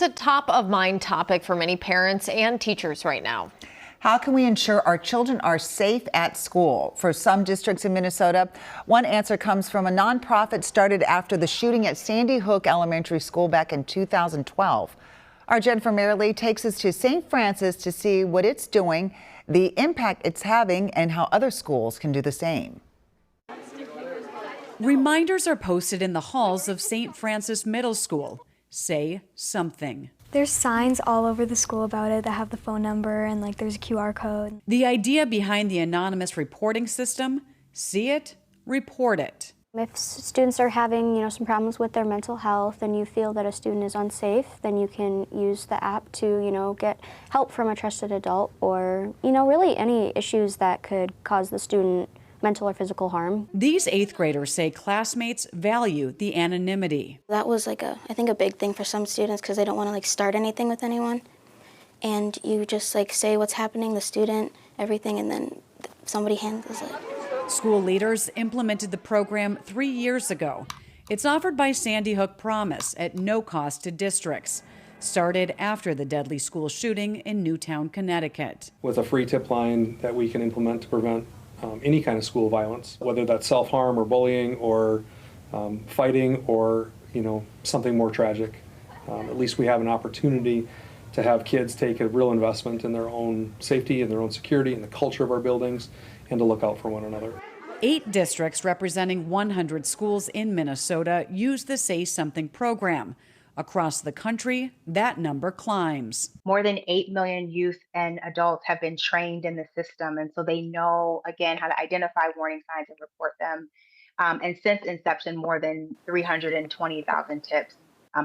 It's a top of mind topic for many parents and teachers right now. How can we ensure our children are safe at school? For some districts in Minnesota, one answer comes from a nonprofit started after the shooting at Sandy Hook Elementary School back in 2012. Our Jennifer Merrily takes us to St. Francis to see what it's doing, the impact it's having, and how other schools can do the same. Reminders are posted in the halls of St. Francis Middle School. Say something. There's signs all over the school about it that have the phone number, and there's a QR code. The idea behind the anonymous reporting system: see it, report it. If students are having, some problems with their mental health and you feel that a student is unsafe, then you can use the app to, get help from a trusted adult or, really any issues that could cause the student mental or physical harm. These 8th graders say classmates value the anonymity. That was I think a big thing for some students because they don't want to start anything with anyone. And you just say what's happening, the student, everything, and then somebody handles it. School leaders implemented the program 3 years ago. It's offered by Sandy Hook Promise at no cost to districts. Started after the deadly school shooting in Newtown, Connecticut. With a free tip line that we can implement to prevent any kind of school violence, whether that's self-harm or bullying or fighting or something more tragic. At least we have an opportunity to have kids take a real investment in their own safety and their own security and the culture of our buildings and to look out for one another. 8 districts representing 100 schools in Minnesota use the Say Something program. Across the country, that number climbs. More than 8 million youth and adults have been trained in the system, and so they know, again, how to identify warning signs and report them. And since inception, more than 320,000 tips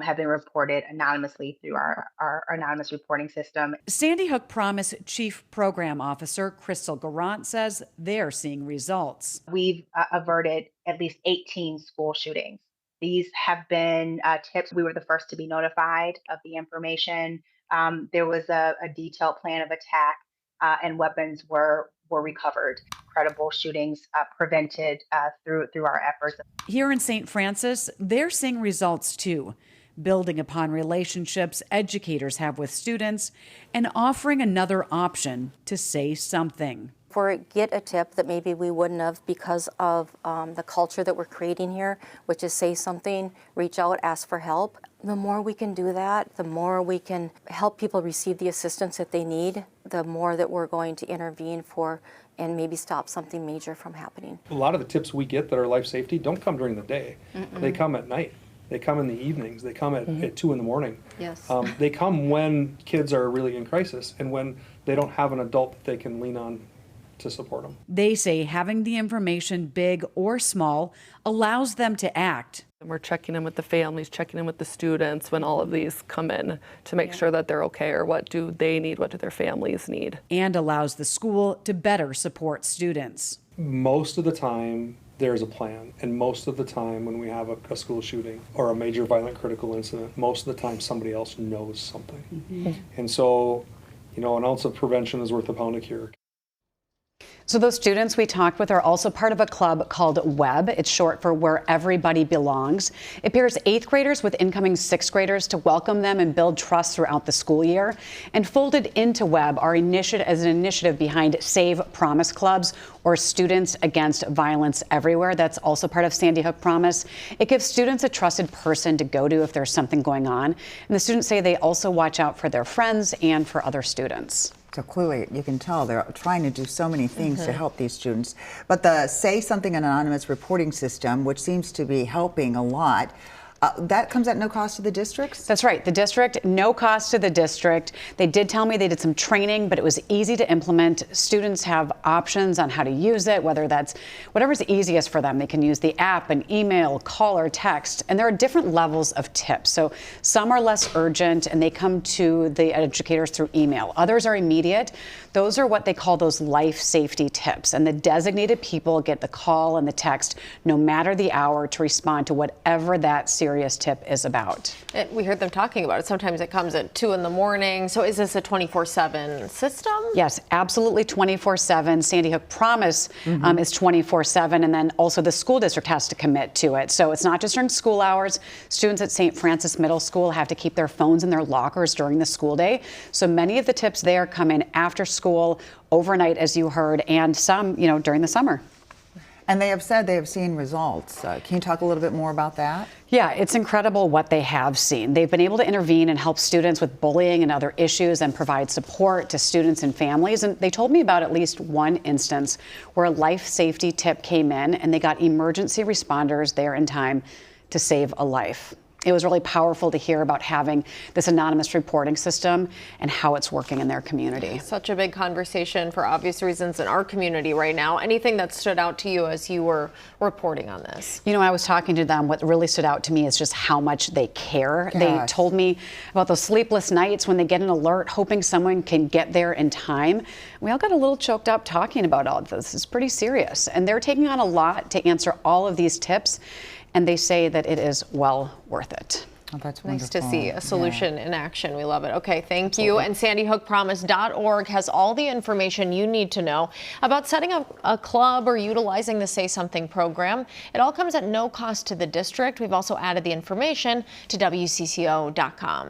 have been reported anonymously through our anonymous reporting system. Sandy Hook Promise Chief Program Officer Crystal Garant says they're seeing results. We've averted at least 18 school shootings. These have been tips. We were the first to be notified of the information. There was a detailed plan of attack and weapons were recovered. Credible shootings prevented through our efforts. Here in St. Francis, they're seeing results too, building upon relationships educators have with students and offering another option to say something. Get a tip that maybe we wouldn't have because of the culture that we're creating here, which is say something, reach out, ask for help. The more we can do that, the more we can help people receive the assistance that they need, the more that we're going to intervene for and maybe stop something major from happening. A lot of the tips we get that are life safety don't come during the day. They come at night. They come in the evenings. They come at 2 in the morning. Yes. They come when kids are really in crisis and when they don't have an adult that they can lean on to support them. They say having the information, big or small, allows them to act. And we're checking in with the families, checking in with the students when all of these come in to make sure that they're okay, or what do they need, what do their families need. And allows the school to better support students. Most of the time, there's a plan, and most of the time when we have a school shooting or a major violent critical incident, most of the time somebody else knows something. And so, an ounce of prevention is worth a pound of cure. So those students we talked with are also part of a club called WEB. It's short for Where Everybody Belongs. It pairs 8th graders with incoming 6th graders to welcome them and build trust throughout the school year. And folded into WEB are as an initiative behind Save Promise Clubs, or Students Against Violence Everywhere. That's also part of Sandy Hook Promise. It gives students a trusted person to go to if there's something going on. And the students say they also watch out for their friends and for other students. So clearly, you can tell they're trying to do so many things to help these students. But the Say Something anonymous reporting system, which seems to be helping a lot, that comes at no cost to the districts? That's right. The district, no cost to the district. They did tell me they did some training, but it was easy to implement. Students have options on how to use it, whether that's whatever's easiest for them. They can use the app, an email, call, or text. And there are different levels of tips. So some are less urgent and they come to the educators through email. Others are immediate. Those are what they call those life safety tips. And the designated people get the call and the text no matter the hour to respond to whatever that serious serious tip is about. We heard them talking about it. Sometimes it comes at 2 in the morning. So is this a 24/7 system? Yes, absolutely 24/7. Sandy Hook Promise is 24/7, and then also the school district has to commit to it. So it's not just during school hours. Students at St. Francis Middle School have to keep their phones in their lockers during the school day. So many of the tips there come in after school, overnight, as you heard, and some, during the summer. And they have said they have seen results. Can you talk a little bit more about that? Yeah, it's incredible what they have seen. They've been able to intervene and help students with bullying and other issues and provide support to students and families. And they told me about at least one instance where a life safety tip came in and they got emergency responders there in time to save a life. It was really powerful to hear about having this anonymous reporting system and how it's working in their community. Such a big conversation for obvious reasons in our community right now. Anything that stood out to you as you were reporting on this? I was talking to them. What really stood out to me is just how much they care. Gosh. They told me about those sleepless nights when they get an alert, hoping someone can get there in time. We all got a little choked up talking about all of this. It's pretty serious. And they're taking on a lot to answer all of these tips. And they say that it is well worth it. Oh, that's nice wonderful. to see a solution in action. We love it. Okay, thank you. And sandyhookpromise.org has all the information you need to know about setting up a club or utilizing the Say Something program. It all comes at no cost to the district. We've also added the information to WCCO.com.